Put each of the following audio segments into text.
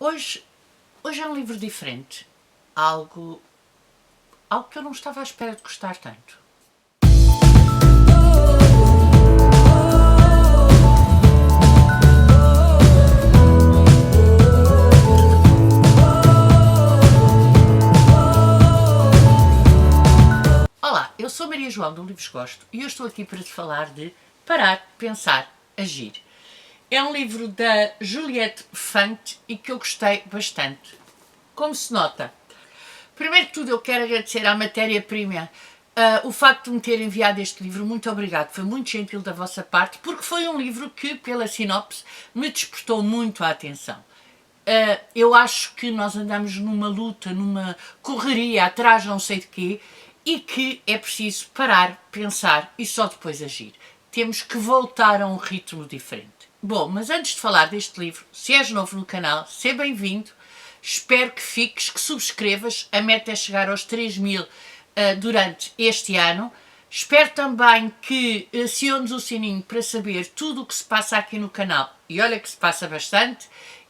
Hoje, hoje é um livro diferente. Algo, algo que eu não estava à espera de gostar tanto. Olá, eu sou Maria João do Livros Gosto e eu estou aqui para te falar de Parar, Pensar, Agir. É um livro da Juliette Fante e que eu gostei bastante. Como se nota, primeiro de tudo eu quero agradecer à Matéria-Prima o facto de me ter enviado este livro. Muito obrigado, foi muito gentil da vossa parte, porque foi um livro que, pela sinopse, me despertou muito a atenção. Eu acho que nós andamos numa luta, numa correria atrás não sei de quê, e que é preciso parar, pensar e só depois agir. Temos que voltar a um ritmo diferente. Bom, mas antes de falar deste livro, se és novo no canal, seja bem-vindo. Espero que fiques, que subscrevas. A meta é chegar aos 3.000 durante este ano. Espero também que aciones o sininho para saber tudo o que se passa aqui no canal, e olha que se passa bastante,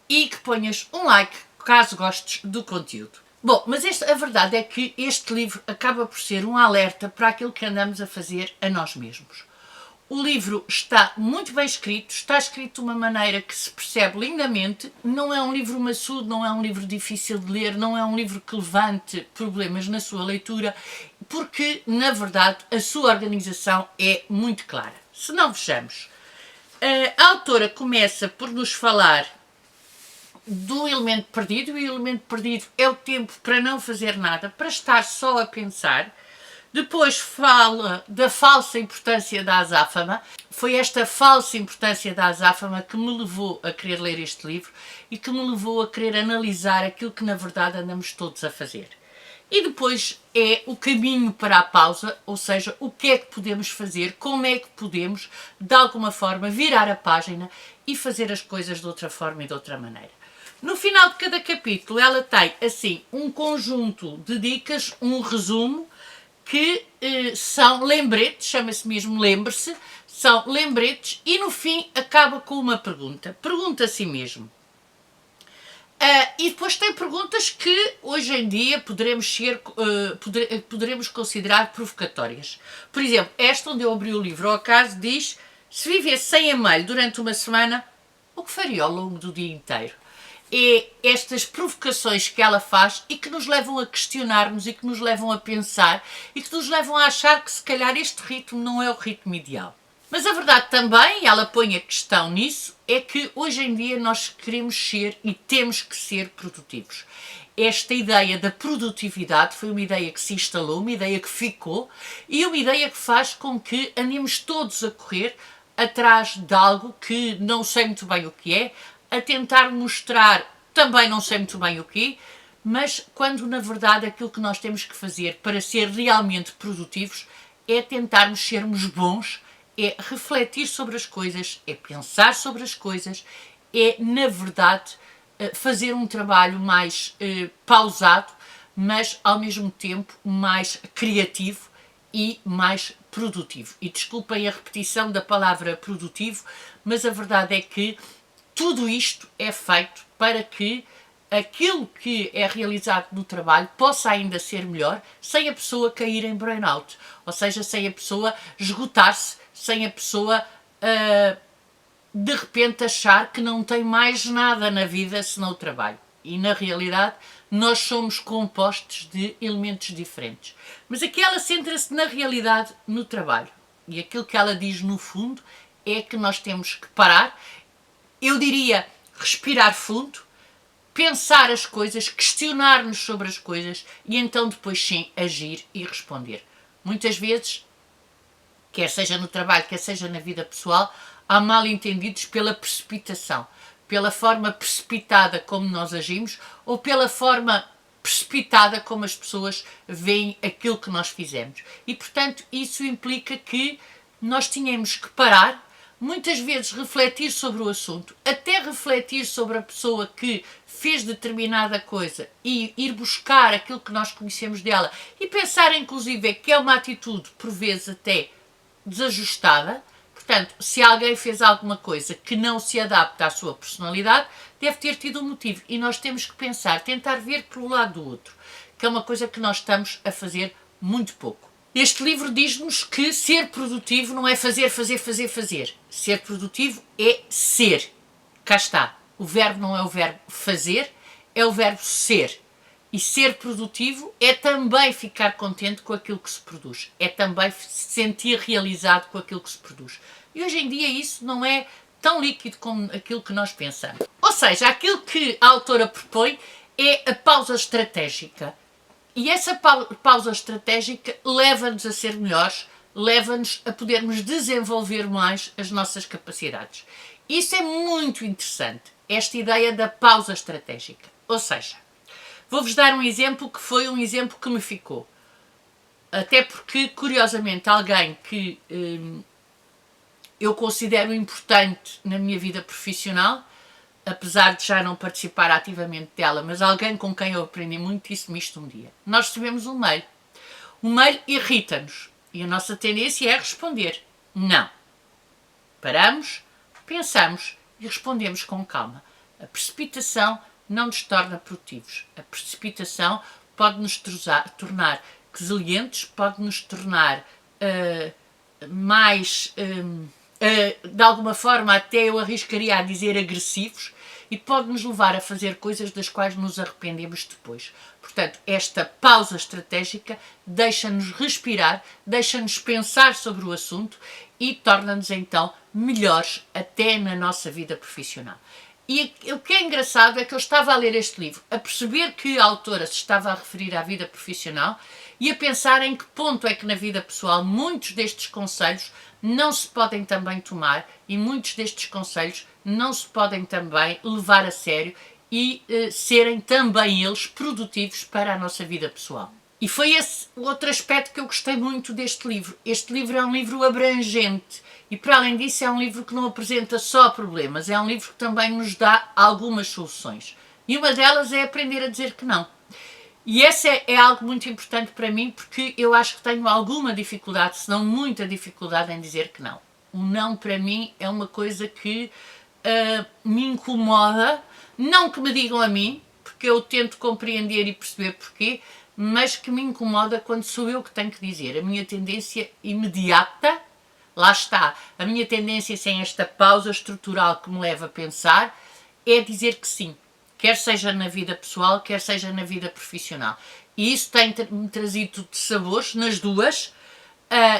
e que ponhas um like caso gostes do conteúdo. Bom, mas a verdade é que este livro acaba por ser um alerta para aquilo que andamos a fazer a nós mesmos. O livro está muito bem escrito, está escrito de uma maneira que se percebe lindamente, não é um livro maçudo, não é um livro difícil de ler, não é um livro que levante problemas na sua leitura, porque, na verdade, a sua organização é muito clara. Se não vejamos, a autora começa por nos falar do elemento perdido, e o elemento perdido é o tempo para não fazer nada, para estar só a pensar. Depois fala da falsa importância da azáfama. Foi esta falsa importância da azáfama que me levou a querer ler este livro e que me levou a querer analisar aquilo que na verdade andamos todos a fazer. E depois é o caminho para a pausa, ou seja, o que é que podemos fazer, como é que podemos, de alguma forma, virar a página e fazer as coisas de outra forma e de outra maneira. No final de cada capítulo ela tem, assim, um conjunto de dicas, um resumo, que são lembretes, chama-se mesmo lembre-se, são lembretes, e no fim acaba com uma pergunta. Pergunta a si mesmo. E depois tem perguntas que hoje em dia poderemos considerar provocatórias. Por exemplo, esta onde eu abri o livro ao acaso diz: se vivesse sem amelho durante uma semana, o que faria ao longo do dia inteiro? É estas provocações que ela faz e que nos levam a questionar-nos e que nos levam a pensar e que nos levam a achar que se calhar este ritmo não é o ritmo ideal. Mas a verdade também, e ela põe a questão nisso, é que hoje em dia nós queremos ser e temos que ser produtivos. Esta ideia da produtividade foi uma ideia que se instalou, uma ideia que ficou e uma ideia que faz com que andemos todos a correr atrás de algo que não sei muito bem o que é, a tentar mostrar também não sei muito bem o quê, mas quando na verdade aquilo que nós temos que fazer para ser realmente produtivos é tentarmos sermos bons, é refletir sobre as coisas, é pensar sobre as coisas, é na verdade fazer um trabalho mais pausado, mas ao mesmo tempo mais criativo e mais produtivo. E desculpem a repetição da palavra produtivo, mas a verdade é que tudo isto é feito para que aquilo que é realizado no trabalho possa ainda ser melhor, sem a pessoa cair em burnout, ou seja, sem a pessoa esgotar-se, sem a pessoa de repente achar que não tem mais nada na vida senão o trabalho. E na realidade nós somos compostos de elementos diferentes. Mas aqui ela centra-se na realidade no trabalho. E aquilo que ela diz no fundo é que nós temos que parar, eu diria respirar fundo, pensar as coisas, questionar-nos sobre as coisas e então depois sim agir e responder. Muitas vezes, quer seja no trabalho, quer seja na vida pessoal, há mal entendidos pela precipitação, pela forma precipitada como nós agimos ou pela forma precipitada como as pessoas veem aquilo que nós fizemos. E portanto isso implica que nós tínhamos que parar, muitas vezes refletir sobre o assunto, até refletir sobre a pessoa que fez determinada coisa e ir buscar aquilo que nós conhecemos dela e pensar inclusive que é uma atitude por vezes até desajustada. portanto, se alguém fez alguma coisa que não se adapta à sua personalidade, deve ter tido um motivo. E nós temos que pensar, tentar ver pelo lado do outro, que é uma coisa que nós estamos a fazer muito pouco. Este livro diz-nos que ser produtivo não é fazer. Ser produtivo é ser. Cá está. O verbo não é o verbo fazer, é o verbo ser. E ser produtivo é também ficar contente com aquilo que se produz. É também se sentir realizado com aquilo que se produz. E hoje em dia isso não é tão líquido como aquilo que nós pensamos. Ou seja, aquilo que a autora propõe é a pausa estratégica. E essa pausa estratégica leva-nos a ser melhores, leva-nos a podermos desenvolver mais as nossas capacidades. Isso é muito interessante, esta ideia da pausa estratégica. Ou seja, vou-vos dar um exemplo que foi um exemplo que me ficou. Até porque, curiosamente, alguém que eu considero importante na minha vida profissional, apesar de já não participar ativamente dela, mas alguém com quem eu aprendi muito, disse-me isto um dia. Nós recebemos um mail. O mail irrita-nos e a nossa tendência é responder. Não. Paramos, pensamos e respondemos com calma. A precipitação não nos torna produtivos. A precipitação pode nos tornar resilientes, pode nos tornar mais, de alguma forma, até eu arriscaria a dizer agressivos, e pode nos levar a fazer coisas das quais nos arrependemos depois. Portanto, esta pausa estratégica deixa-nos respirar, deixa-nos pensar sobre o assunto e torna-nos então melhores até na nossa vida profissional. E o que é engraçado é que eu estava a ler este livro, a perceber que a autora se estava a referir à vida profissional e a pensar em que ponto é que na vida pessoal muitos destes conselhos não se podem também tomar e muitos destes conselhos não se podem também levar a sério e serem também eles produtivos para a nossa vida pessoal. E foi esse o outro aspecto que eu gostei muito deste livro. Este livro é um livro abrangente e, para além disso, é um livro que não apresenta só problemas, é um livro que também nos dá algumas soluções. E uma delas é aprender a dizer que não. E essa é algo muito importante para mim, porque eu acho que tenho alguma dificuldade, se não muita dificuldade, em dizer que não. O não, para mim, é uma coisa que me incomoda. Não que me digam a mim, porque eu tento compreender e perceber porquê, mas que me incomoda quando sou eu que tenho que dizer. A minha tendência imediata, lá está, a minha tendência sem esta pausa estrutural que me leva a pensar, é dizer que sim. Quer seja na vida pessoal, quer seja na vida profissional. E isso tem-me trazido de sabores nas duas,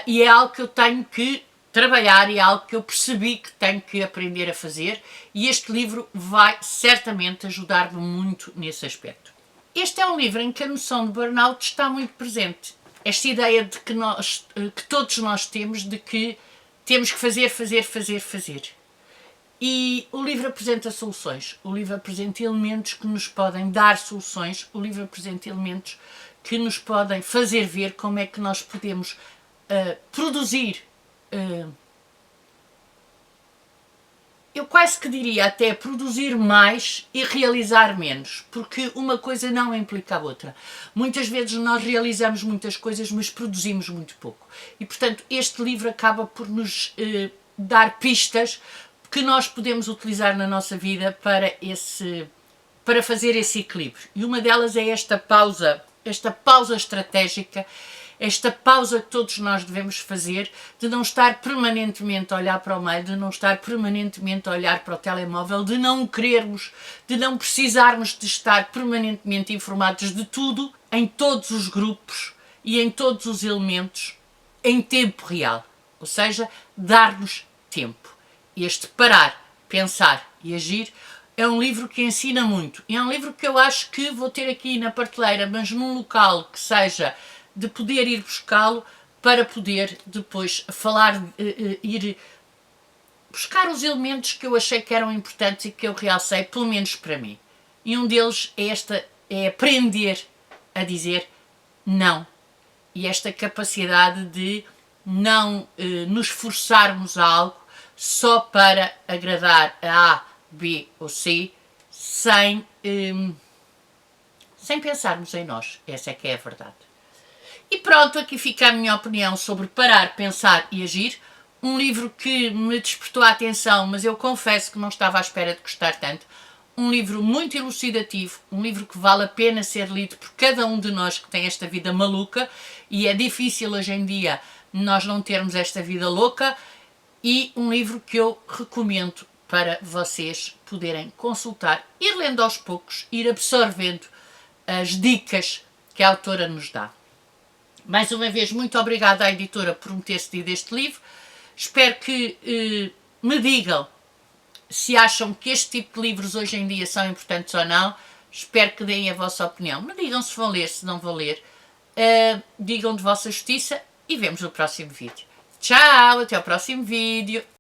e é algo que eu tenho que trabalhar e é algo que eu percebi que tenho que aprender a fazer, e este livro vai certamente ajudar-me muito nesse aspecto. Este é um livro em que a noção de burnout está muito presente. Esta ideia de que todos nós temos de que temos que fazer. E o livro apresenta soluções, o livro apresenta elementos que nos podem dar soluções, o livro apresenta elementos que nos podem fazer ver como é que nós podemos produzir, eu quase que diria até produzir mais e realizar menos, porque uma coisa não implica a outra. Muitas vezes nós realizamos muitas coisas, mas produzimos muito pouco. E, portanto, este livro acaba por nos dar pistas que nós podemos utilizar na nossa vida para fazer esse equilíbrio. E uma delas é esta pausa estratégica, esta pausa que todos nós devemos fazer, de não estar permanentemente a olhar para o mail, de não estar permanentemente a olhar para o telemóvel, de não querermos, de não precisarmos de estar permanentemente informados de tudo, em todos os grupos e em todos os elementos, em tempo real. Ou seja, dar-nos tempo. Este parar, pensar e agir é um livro que ensina muito. É um livro que eu acho que vou ter aqui na prateleira, mas num local que seja de poder ir buscá-lo para poder depois falar, ir buscar os elementos que eu achei que eram importantes e que eu realcei, pelo menos para mim. E um deles é aprender a dizer não. E esta capacidade de não nos forçarmos a algo só para agradar a A, B ou C, sem pensarmos em nós. Essa é que é a verdade. E pronto, aqui fica a minha opinião sobre parar, pensar e agir. um livro que me despertou a atenção, mas eu confesso que não estava à espera de gostar tanto. Um livro muito elucidativo, um livro que vale a pena ser lido por cada um de nós que tem esta vida maluca, e é difícil hoje em dia nós não termos esta vida louca, e um livro que eu recomendo para vocês poderem consultar, ir lendo aos poucos, ir absorvendo as dicas que a autora nos dá. Mais uma vez, muito obrigada à editora por me ter cedido este livro. Espero que me digam se acham que este tipo de livros hoje em dia são importantes ou não. Espero que deem a vossa opinião. Me digam se vão ler, se não vão ler. Digam de vossa justiça e vemos no próximo vídeo. Tchau, até ao próximo vídeo.